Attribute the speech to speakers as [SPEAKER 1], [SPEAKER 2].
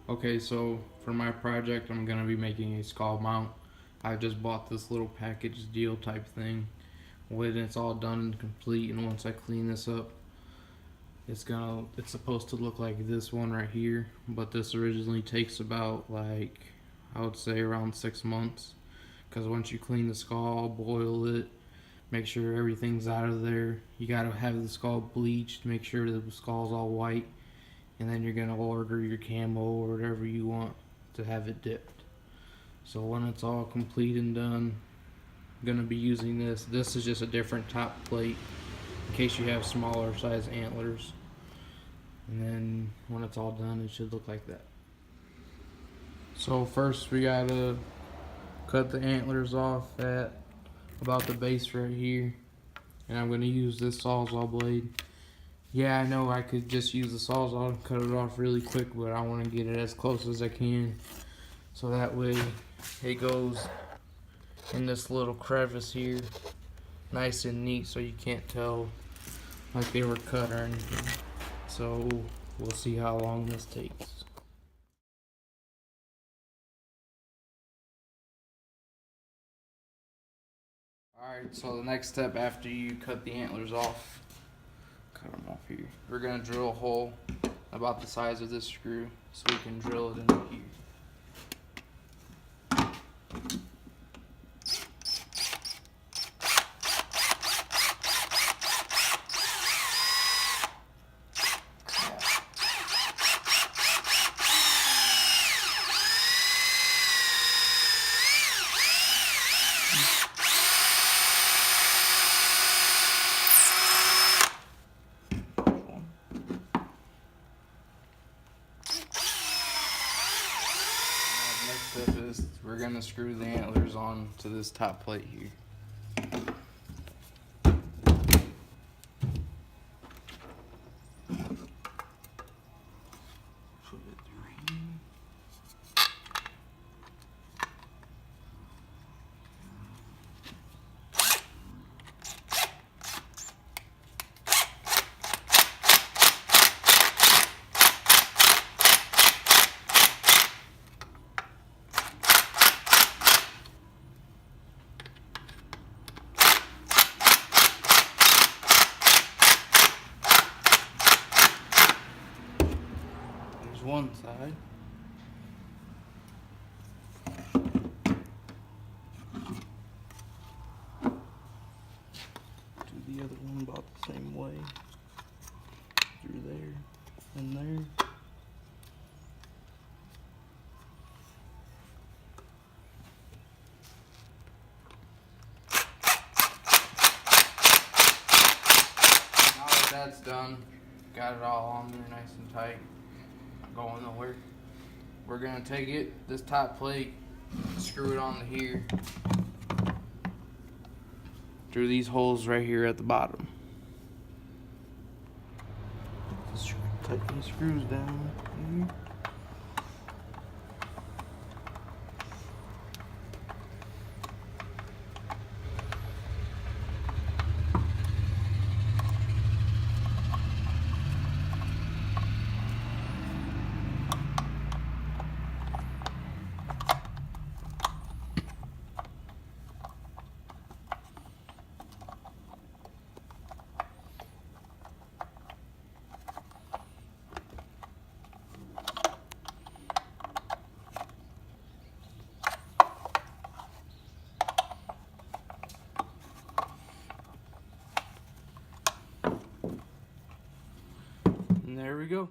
[SPEAKER 1] Okay, so for my project, I'm gonna be making a skull mount. I just bought this little package deal type thing. When it's all done and complete, and once I clean this up, it's supposed to look like this one right here. But this originally takes about like I would say around 6 months, because once you clean the skull, boil it, make sure everything's out of there. You gotta have the skull bleached, make sure the skull's all white, and then you're gonna order your camo or whatever you want to have it dipped. So when it's all complete and done, I'm gonna be using this. This is just a different top plate in case you have smaller size antlers. And then when it's all done, it should look like that. So first we gotta cut the antlers off at about the base right here. And I'm gonna use this Sawzall blade. Yeah, I know I could just use the Sawzall and cut it off really quick, but I want to get it as close as I can, so that way it goes in this little crevice here, nice and neat, so you can't tell like they were cut or anything. So we'll see how long this takes. Alright, so the next step after you cut the antlers off, cut them off here, we're going to drill a hole about the size of this screw so we can drill it into here. Next step is we're going to screw the antlers on to this top plate here. Put it through here. One side. Do the other one about the same way. Through there and there. Now that that's done, got it all on there nice and tight. Going nowhere. We're gonna take it, this top plate, screw it onto here through these holes right here at the bottom. Just tighten these screws down here. And there we go.